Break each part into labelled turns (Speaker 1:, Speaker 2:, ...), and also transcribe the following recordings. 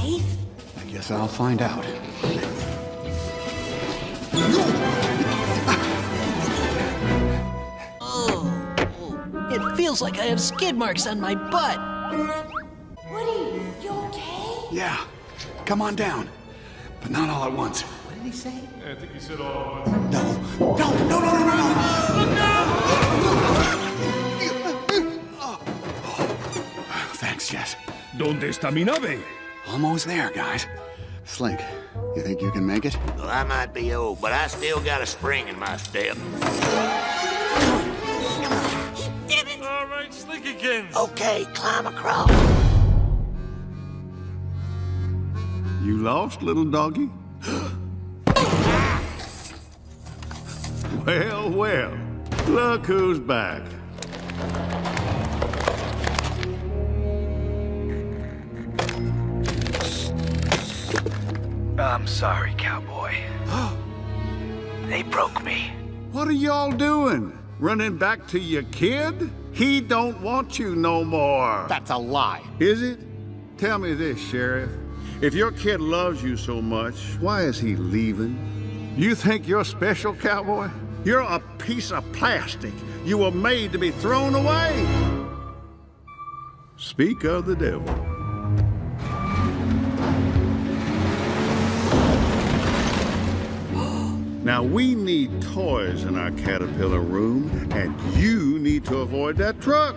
Speaker 1: safe?
Speaker 2: I guess I'll find out.
Speaker 3: It feels like I have skid marks on my butt.
Speaker 1: Woody, you okay?
Speaker 2: Yeah, come on down. But not all at once.
Speaker 1: What did he say?
Speaker 4: I think he said all at once.
Speaker 2: No. Thanks, Jess.
Speaker 4: ¿Dónde está mi nave?
Speaker 2: Almost there, guys. Slink, you think you can make it?
Speaker 5: Well, I might be old, but I still got a spring in my step.
Speaker 4: All right, Slinkykins.
Speaker 5: Okay, climb across.
Speaker 6: You lost, little doggy? Well, well. Look who's back.
Speaker 7: I'm sorry, cowboy. They broke me.
Speaker 6: What are y'all doing? Running back to your kid? He don't want you no more.
Speaker 2: That's a lie.
Speaker 6: Is it? Tell me this, Sheriff. If your kid loves you so much, why is he leaving? You think you're special, cowboy? You're a piece of plastic. You were made to be thrown away. Speak of the devil. Now, we need toys in our Caterpillar room, and you need to avoid that truck.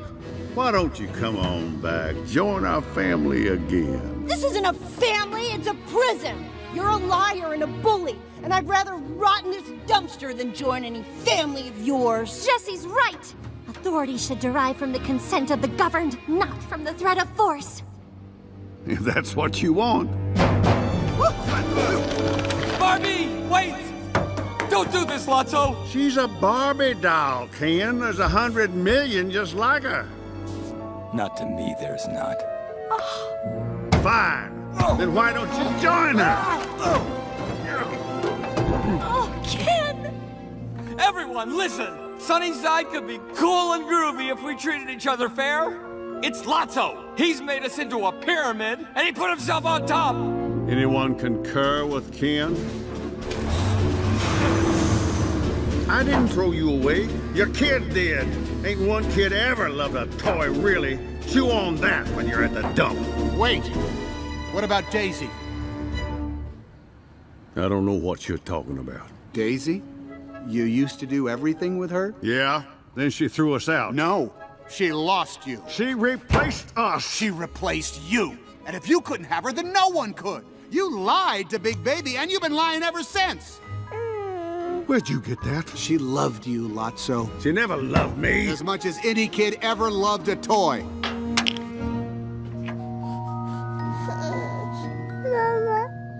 Speaker 6: Why don't you come on back, join our family again?
Speaker 8: This isn't a family, it's a prison. You're a liar and a bully, and I'd rather rot in this dumpster than join any family of yours.
Speaker 9: Jesse's right. Authority should derive from the consent of the governed, not from the threat of force.
Speaker 6: If that's what you want.
Speaker 7: Barbie, wait! Don't do this, Lotso!
Speaker 6: She's a Barbie doll, Ken. There's 100 million just like her.
Speaker 7: Not to me, there's not.
Speaker 6: Fine. Then why don't you join her?
Speaker 8: Oh, Ken!
Speaker 7: Everyone, listen! Sunnyside could be cool and groovy if we treated each other fair. It's Lotso. He's made us into a pyramid, and he put himself on top.
Speaker 6: Anyone concur with Ken? I didn't throw you away. Your kid did. Ain't one kid ever loved a toy, really. Chew on that when you're at the dump.
Speaker 2: Wait. What about Daisy?
Speaker 6: I don't know what you're talking about.
Speaker 2: Daisy? You used to do everything with her?
Speaker 6: Yeah? Then she threw us out.
Speaker 2: No. She lost you.
Speaker 6: She replaced us.
Speaker 2: She replaced you. And if you couldn't have her, then no one could. You lied to Big Baby, and you've been lying ever since.
Speaker 6: Where'd you get that?
Speaker 2: She loved you, Lotso.
Speaker 6: She never loved me.
Speaker 2: As much as any kid ever loved a toy.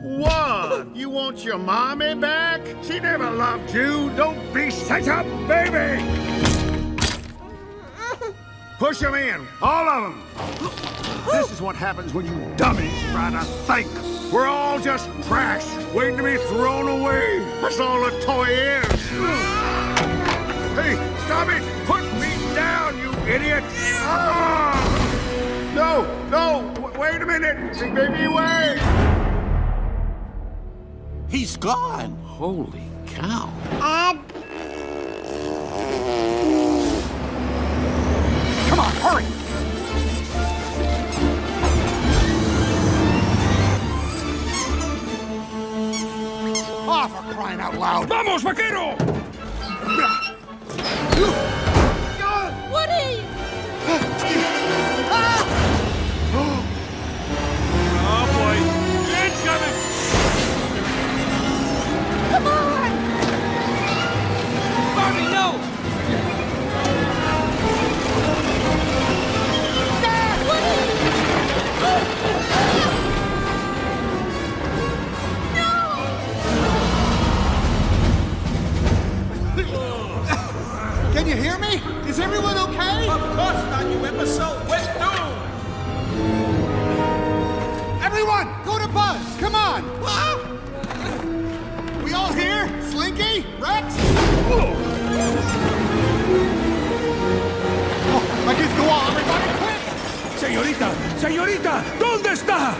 Speaker 6: What? You want your mommy back? She never loved you. Don't be such a baby. Push them in, all of them. This is what happens when you dummies try to think. We're all just trash, waiting to be thrown away. That's all a toy is. Hey, stop it! Put me down, you idiot! No! Wait a minute! Big Baby, wait!
Speaker 2: He's gone.
Speaker 7: Holy cow.
Speaker 2: Come on, hurry! Oh, for crying out loud!
Speaker 4: ¡Vamos, vaquero!
Speaker 8: Woody!
Speaker 4: Oh, boy. Incoming!
Speaker 8: Come on!
Speaker 7: Barbie, no!
Speaker 8: Dad,
Speaker 2: Can you hear me? Is everyone okay?
Speaker 7: Of course not, you imbecile! We're doomed!
Speaker 2: Everyone, go to Buzz! Come on! We all here? Slinky? Rex? Oh, against the wall, everybody, quick!
Speaker 4: Señorita, ¿dónde está?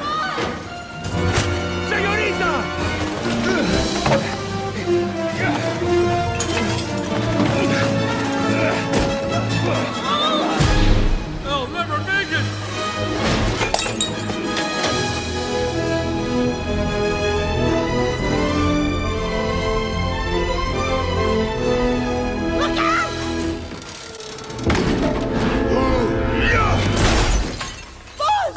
Speaker 4: I'll never make it!
Speaker 8: Look out! Buzz!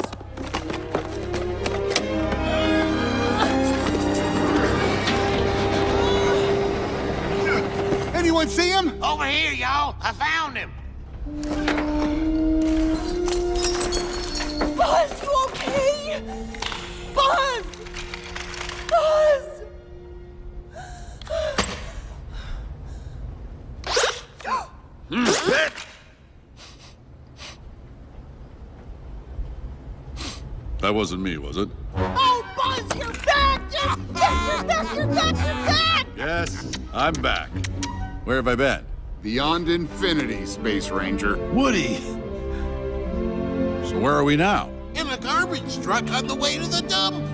Speaker 2: Anyone see him?
Speaker 5: Over here, y'all. I found him.
Speaker 8: Buzz, you okay? Buzz! Buzz!
Speaker 10: That wasn't me, was it?
Speaker 8: Oh, Buzz, you're back! You're back! You're back! You're back! You're back!
Speaker 10: Yes, I'm back. Where have I been?
Speaker 2: Beyond infinity, Space Ranger.
Speaker 10: Woody! So where are we now?
Speaker 5: In a garbage truck on the way to the dump.